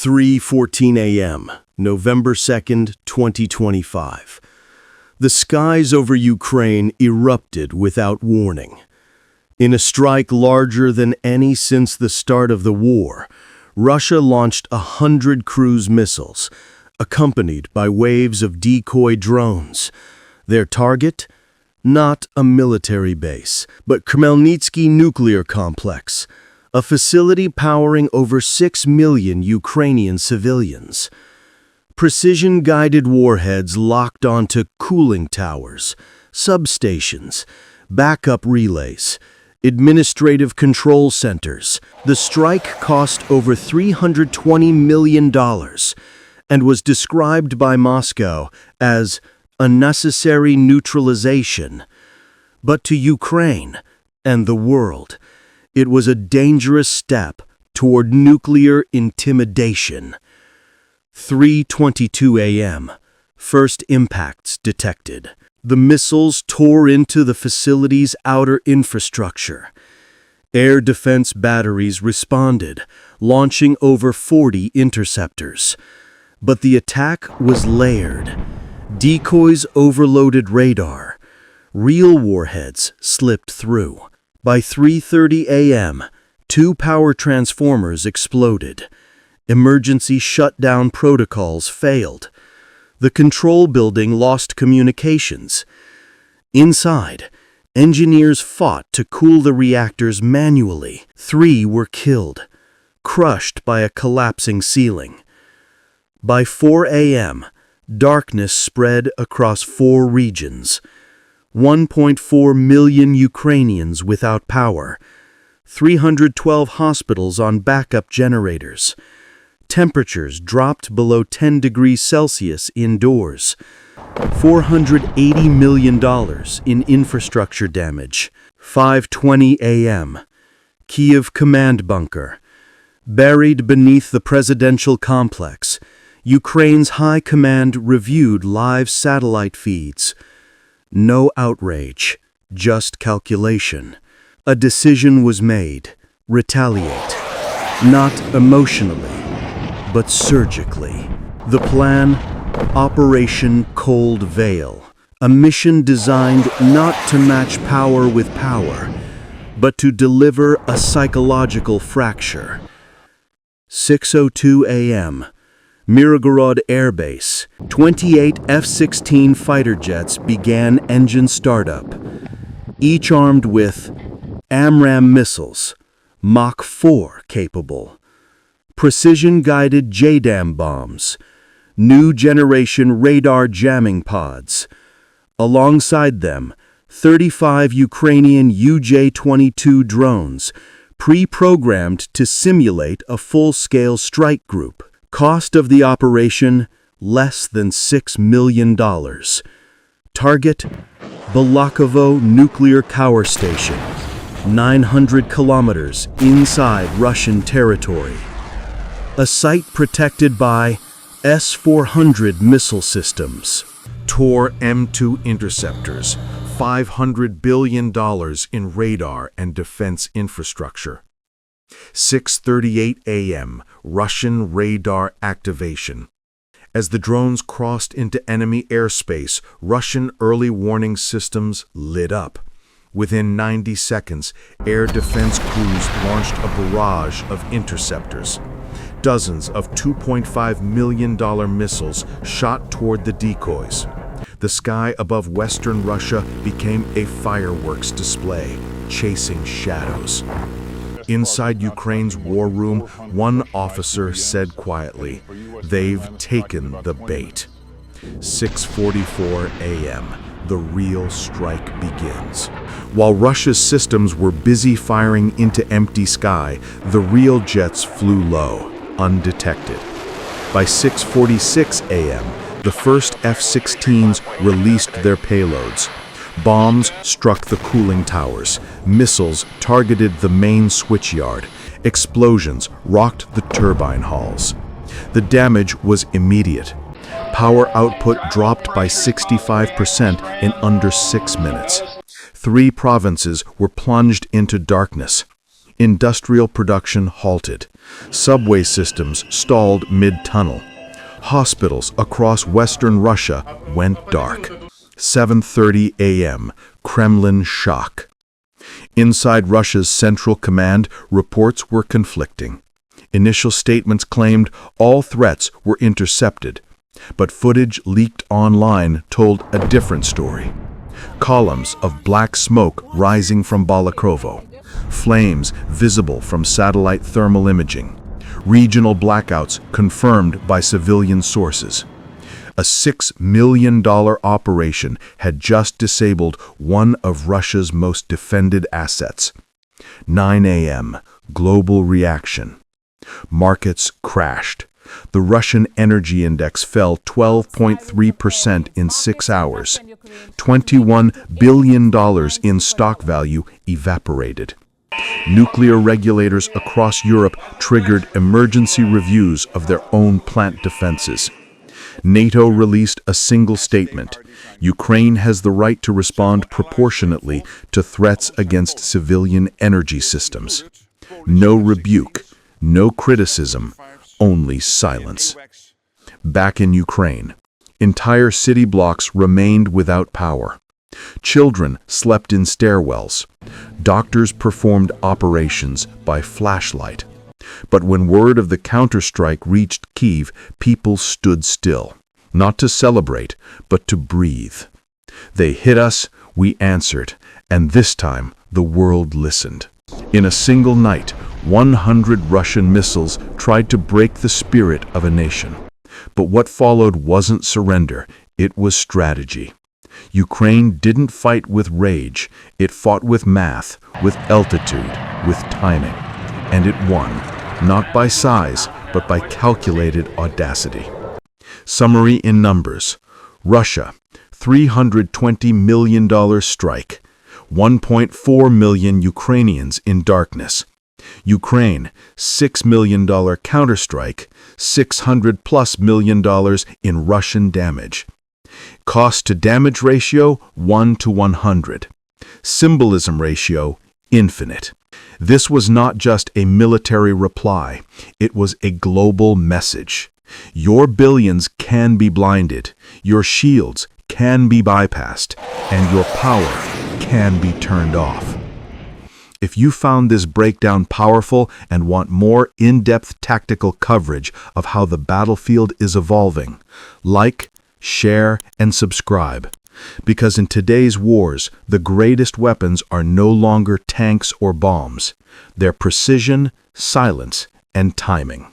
3:14 a.m., November 2nd, 2025. The skies over Ukraine erupted without warning. In a strike larger than any since the start of the war, Russia launched 100 cruise missiles, accompanied by waves of decoy drones. Their target? Not a military base, but Khmelnytsky nuclear complex, a facility powering over 6 million Ukrainian civilians. Precision-guided warheads locked onto cooling towers, substations, backup relays, administrative control centers. The strike cost over $320 million and was described by Moscow as a necessary neutralization. But to Ukraine and the world, it was a dangerous step toward nuclear intimidation. 3:22 a.m. First impacts detected. The missiles tore into the facility's outer infrastructure. Air defense batteries responded, launching over 40 interceptors. But the attack was layered. Decoys overloaded radar. Real warheads slipped through. By 3:30 a.m., 2 power transformers exploded. Emergency shutdown protocols failed. The control building lost communications. Inside, engineers fought to cool the reactors manually. 3 were killed, crushed by a collapsing ceiling. By 4 a.m., darkness spread across 4 regions. 1.4 million Ukrainians without power. 312 hospitals on backup generators. Temperatures dropped below 10 degrees Celsius indoors. $480 million in infrastructure damage. 5:20 a.m. Kyiv command bunker. Buried beneath the presidential complex, Ukraine's high command reviewed live satellite feeds. No outrage, just calculation. A decision was made: retaliate. Not emotionally, but surgically. The plan? Operation Cold Veil. A mission designed not to match power with power, but to deliver a psychological fracture. 6:02 a.m. Mirgorod Air Base. 28 F-16 fighter jets began engine startup, each armed with AMRAAM missiles, Mach 4 capable, precision-guided JDAM bombs, new generation radar jamming pods. Alongside them, 35 Ukrainian UJ-22 drones, pre-programmed to simulate a full-scale strike group. Cost of the operation, less than $6 million. Target, Balakovo Nuclear Power Station, 900 kilometers inside Russian territory. A site protected by S-400 missile systems. Tor M2 interceptors, $500 billion in radar and defense infrastructure. 6:38 a.m. Russian radar activation. As the drones crossed into enemy airspace, Russian early warning systems lit up. Within 90 seconds, air defense crews launched a barrage of interceptors. Dozens of $2.5 million missiles shot toward the decoys. The sky above western Russia became a fireworks display, chasing shadows. Inside Ukraine's war room, one officer said quietly, "They've taken the bait." 6:44 a.m. The real strike begins. While Russia's systems were busy firing into empty sky, the real jets flew low, undetected. By 6:46 a.m., the first F-16s released their payloads. Bombs struck the cooling towers. Missiles targeted the main switchyard. Explosions rocked the turbine halls. The damage was immediate. Power output dropped by 65% in under 6 minutes. 3 provinces were plunged into darkness. Industrial production halted. Subway systems stalled mid-tunnel. Hospitals across western Russia went dark. 7:30 a.m. Kremlin shock. Inside Russia's Central Command, reports were conflicting. Initial statements claimed all threats were intercepted, but footage leaked online told a different story. Columns of black smoke rising from Balakrovo, flames visible from satellite thermal imaging, regional blackouts confirmed by civilian sources. A $6 million operation had just disabled one of Russia's most defended assets. 9 a.m. Global reaction. Markets crashed. The Russian energy index fell 12.3% in 6 hours. $21 billion in stock value evaporated. Nuclear regulators across Europe triggered emergency reviews of their own plant defenses. NATO released a single statement: Ukraine has the right to respond proportionately to threats against civilian energy systems. No rebuke, no criticism, only silence. Back in Ukraine, entire city blocks remained without power. Children slept in stairwells. Doctors performed operations by flashlight. But when word of the counterstrike reached Kyiv, people stood still, not to celebrate, but to breathe. They hit us, we answered, and this time the world listened. In a single night, 100 Russian missiles tried to break the spirit of a nation. But what followed wasn't surrender, it was strategy. Ukraine didn't fight with rage, it fought with math, with altitude, with timing. And it won, not by size, but by calculated audacity. Summary in numbers. Russia, $320 million strike. 1.4 million Ukrainians in darkness. Ukraine, $6 million counterstrike, $600+ million in Russian damage. Cost to damage ratio, 1 to 100. Symbolism ratio, infinite. This was not just a military reply, it was a global message. Your billions can be blinded, your shields can be bypassed, and your power can be turned off. If you found this breakdown powerful and want more in-depth tactical coverage of how the battlefield is evolving, like, share, and subscribe. Because in today's wars, the greatest weapons are no longer tanks or bombs. They're precision, silence, and timing.